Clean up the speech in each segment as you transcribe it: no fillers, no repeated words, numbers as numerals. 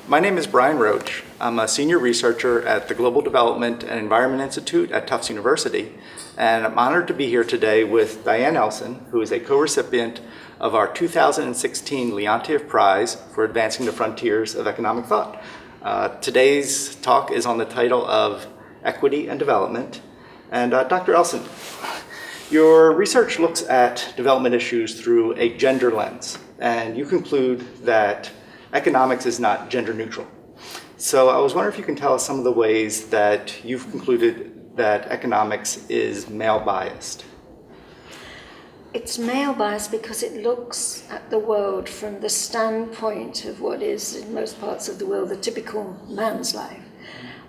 My name is Brian Roach. I'm a senior researcher at the Global Development and Environment Institute at Tufts University, and I'm honored to be here today with Diane Elson, who is a co-recipient of our 2016 Leontief Prize for Advancing the Frontiers of Economic Thought. Today's talk is on the title of Equity and Development. And Dr. Elson, your research looks at development issues through a gender lens, and you conclude that economics is not gender neutral. So I was wondering if you can tell us some of the ways that you've concluded that economics is male biased. It's male biased because it looks at the world from the standpoint of what is, in most parts of the world, the typical man's life,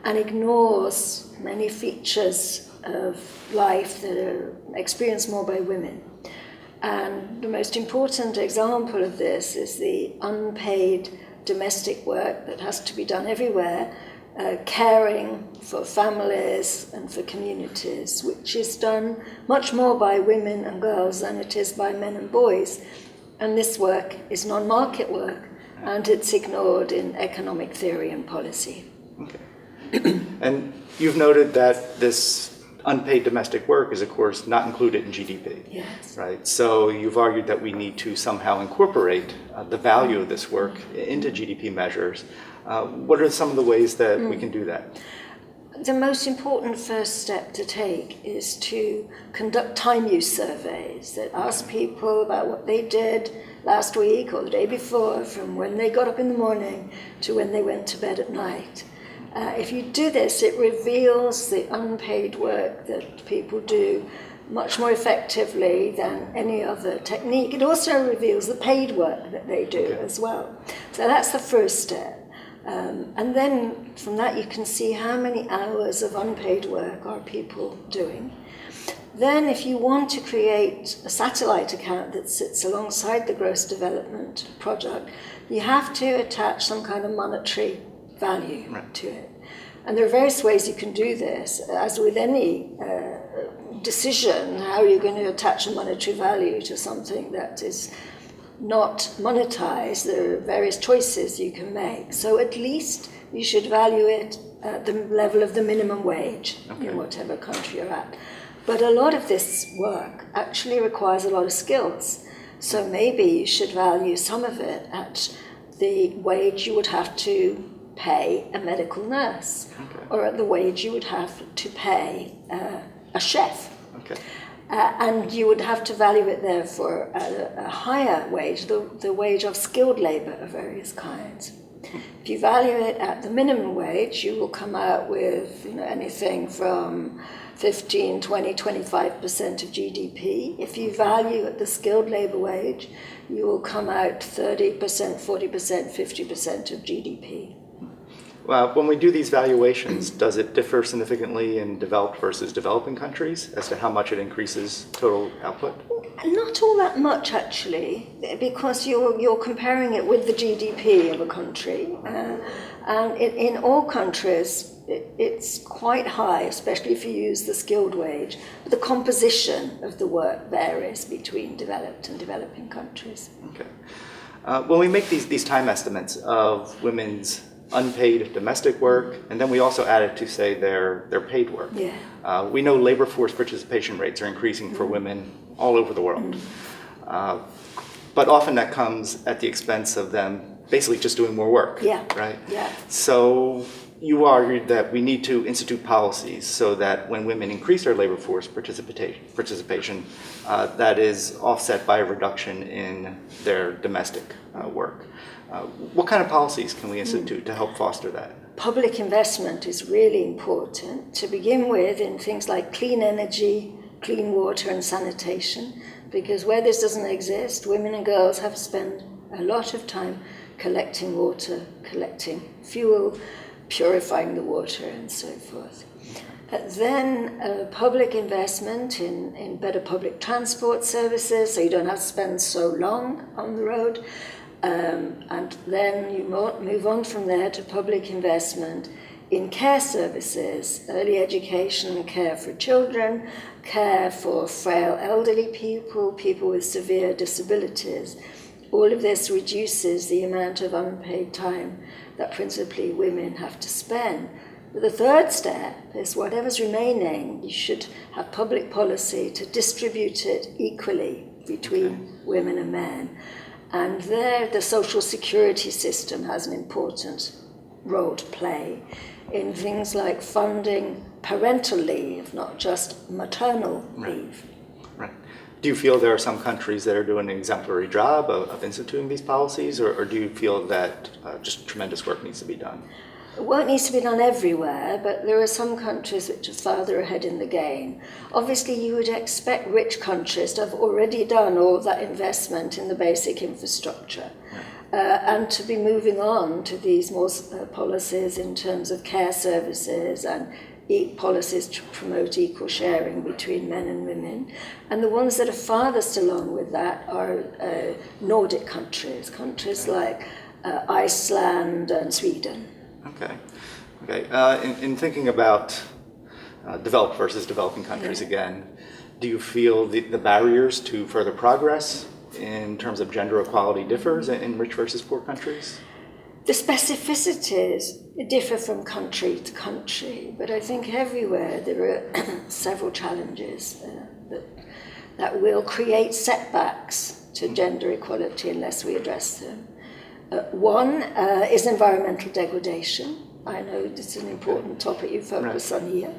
and ignores many features of life that are experienced more by women. And the most important example of this is the unpaid domestic work that has to be done everywhere, caring for families and for communities, which is done much more by women and girls than it is by men and boys. And this work is non-market work, and it's ignored in economic theory and policy. Okay. And you've noted that this unpaid domestic work is, of course, not included in GDP. Yes. Right. So you've argued that we need to somehow incorporate the value of this work into GDP measures. What are some of the ways that we can do that? The most important first step to take is to conduct time use surveys that ask people about what they did last week or the day before, from when they got up in the morning to when they went to bed at night. If you do this, it reveals the unpaid work that people do much more effectively than any other technique. It also reveals the paid work that they do as well. So that's the first step. And then from that you can see how many hours of unpaid work are people doing. Then if you want to create a satellite account that sits alongside the gross development product, you have to attach some kind of monetary value to it. And there are various ways you can do this. As with any decision, how are you going to attach a monetary value to something that is not monetized? There are various choices you can make. So at least you should value it at the level of the minimum wage in whatever country you're at. But a lot of this work actually requires a lot of skills. So maybe you should value some of it at the wage you would have to pay a medical nurse, or at the wage you would have to pay a chef. And you would have to value it there for a higher wage, the wage of skilled labor of various kinds. If you value it at the minimum wage, you will come out with anything from 15, 20, 25% of GDP. If you value at the skilled labor wage, you will come out 30%, 40%, 50% of GDP. When we do these valuations, does it differ significantly in developed versus developing countries as to how much it increases total output? Not all that much, actually, because you're comparing it with the GDP of a country. And in all countries, it's quite high, especially if you use the skilled wage. But the composition of the work varies between developed and developing countries. Okay. When we make these time estimates of women's unpaid domestic work, and then we also add it to, say, their paid work. We know labor force participation rates are increasing for women all over the world. But often that comes at the expense of them basically just doing more work, right? So you argued that we need to institute policies so that when women increase their labor force participation, that is offset by a reduction in their domestic work. What kind of policies can we institute to help foster that? Public investment is really important to begin with in things like clean energy, clean water and sanitation, because where this doesn't exist, women and girls have to spend a lot of time collecting water, collecting fuel, purifying the water and so forth. Then public investment in better public transport services, so you don't have to spend so long on the road. And then you move on from there to public investment in care services, early education and care for children, care for frail elderly people, people with severe disabilities, all of this reduces the amount of unpaid time that principally women have to spend. But the third step is whatever's remaining, you should have public policy to distribute it equally between women and men. And there, the social security system has an important role to play in things like funding parental leave, not just maternal leave. Right. Do you feel there are some countries that are doing an exemplary job of instituting these policies, or do you feel that just tremendous work needs to be done? Work needs to be done everywhere, but there are some countries which are farther ahead in the game. Obviously, you would expect rich countries to have already done all of that investment in the basic infrastructure, and to be moving on to these more policies in terms of care services and policies to promote equal sharing between men and women. And the ones that are farthest along with that are Nordic countries, like Iceland and Sweden. Okay. In thinking about developed versus developing countries again, do you feel the barriers to further progress in terms of gender equality differs in rich versus poor countries? The specificities differ from country to country, but I think everywhere there are several challenges that will create setbacks to gender equality unless we address them. One is environmental degradation. I know it's an important topic you focus on here.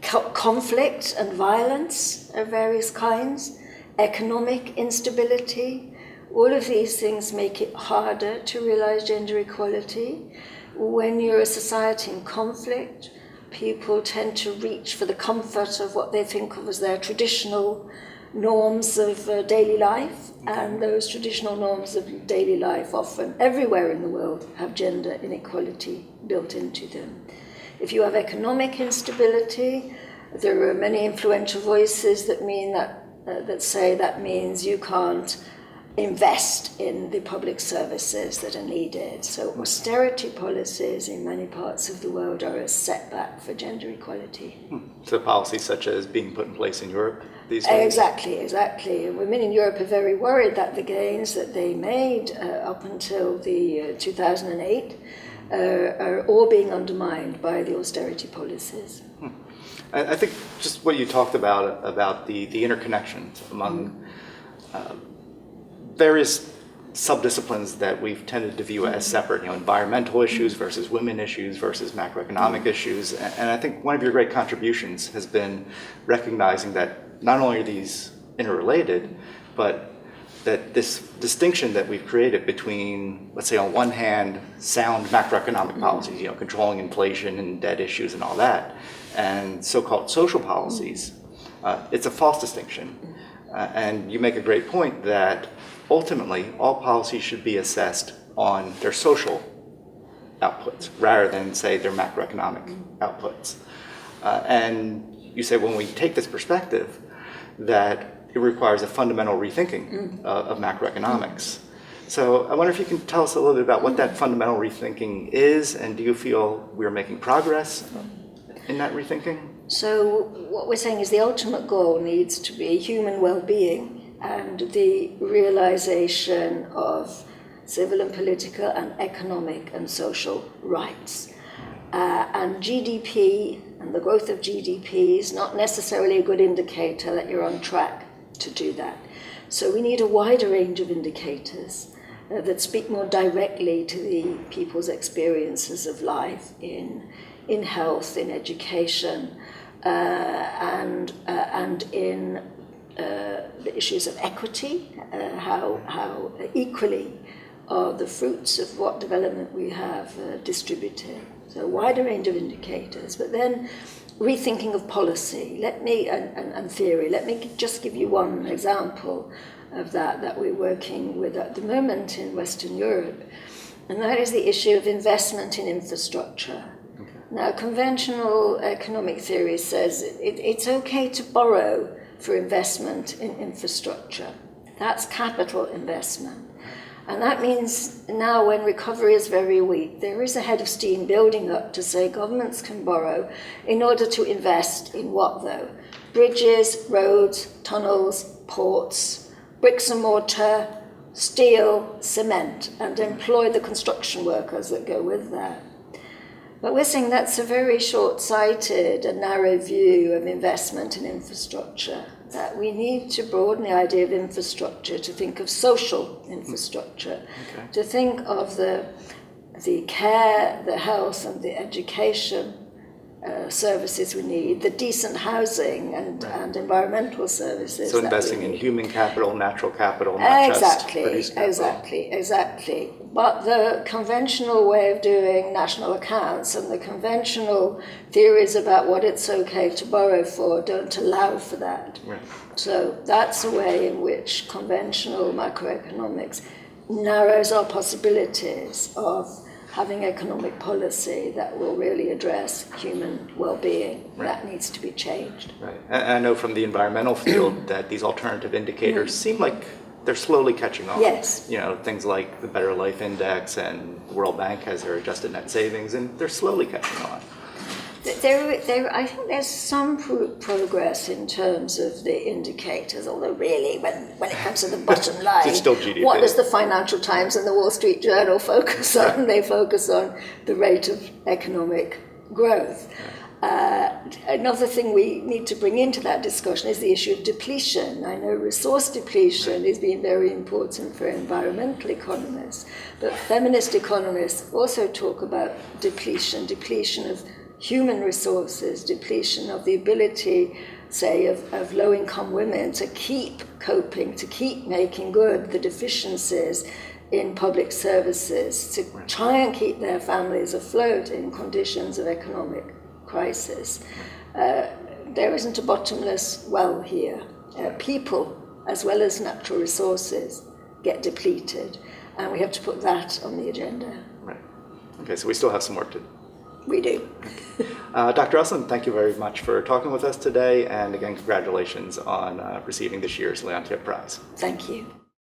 Conflict and violence of various kinds, economic instability. All of these things make it harder to realize gender equality. When you're a society in conflict, people tend to reach for the comfort of what they think of as their traditional norms of daily life, and those traditional norms of daily life often everywhere in the world have gender inequality built into them. If you have economic instability, there are many influential voices that mean that say that means you can't invest in the public services that are needed. So austerity policies in many parts of the world are a setback for gender equality. So policies such as being put in place in Europe these days? Exactly. Women in Europe are very worried that the gains that they made up until the 2008 are all being undermined by the austerity policies. I think just what you talked about the interconnection among various subdisciplines that we've tended to view as separate, environmental issues versus women issues versus macroeconomic issues. And I think one of your great contributions has been recognizing that not only are these interrelated, but that this distinction that we've created between, let's say on one hand, sound macroeconomic policies, controlling inflation and debt issues and all that, and so-called social policies, it's a false distinction. And you make a great point that ultimately all policies should be assessed on their social outputs rather than, say, their macroeconomic outputs. And you say when we take this perspective that it requires a fundamental rethinking of macroeconomics. So I wonder if you can tell us a little bit about what that fundamental rethinking is, and do you feel we're making progress in that rethinking? So what we're saying is the ultimate goal needs to be human well-being and the realization of civil and political and economic and social rights. And GDP and the growth of GDP is not necessarily a good indicator that you're on track to do that. So we need a wider range of indicators that speak more directly to the people's experiences of life in health, in education, and in the issues of equity, how equally are the fruits of what development we have distributed. So a wider range of indicators, but then rethinking of policy. And theory. Let me just give you one example of that we're working with at the moment in Western Europe, and that is the issue of investment in infrastructure. Okay. Now, conventional economic theory says it's okay to borrow for investment in infrastructure. That's capital investment. And that means now when recovery is very weak, there is a head of steam building up to say governments can borrow in order to invest in what though? Bridges, roads, tunnels, ports, bricks and mortar, steel, cement, and employ the construction workers that go with that. But we're saying that's a very short-sighted and narrow view of investment in infrastructure, that we need to broaden the idea of infrastructure to think of social infrastructure, to think of the care, the health, and the education services we need, the decent housing and environmental services. So investing in human capital, natural capital, not just produced capital. Exactly. But the conventional way of doing national accounts and the conventional theories about what it's okay to borrow for don't allow for that. Right. So that's a way in which conventional macroeconomics narrows our possibilities of having economic policy that will really address human well-being. Right. That needs to be changed. Right. And I know from the environmental field that these alternative indicators seem like they're slowly catching on. Yes. You know, things like the Better Life Index and the World Bank has their adjusted net savings, and they're slowly catching on. I think there's some progress in terms of the indicators, although really when it comes to the bottom line, it's still GDP. What does the Financial Times and the Wall Street Journal focus on? Right. They focus on the rate of economic growth. Another thing we need to bring into that discussion is the issue of depletion. I know resource depletion is being very important for environmental economists, but feminist economists also talk about depletion of human resources, depletion of the ability, say, of low-income women to keep coping, to keep making good the deficiencies in public services, to try and keep their families afloat in conditions of economic crisis. There isn't a bottomless well here. People, as well as natural resources, get depleted, and we have to put that on the agenda. Right. Okay, so we still have some work to do. We do. Dr. Elson, thank you very much for talking with us today, and again, congratulations on receiving this year's Leontief Prize. Thank you.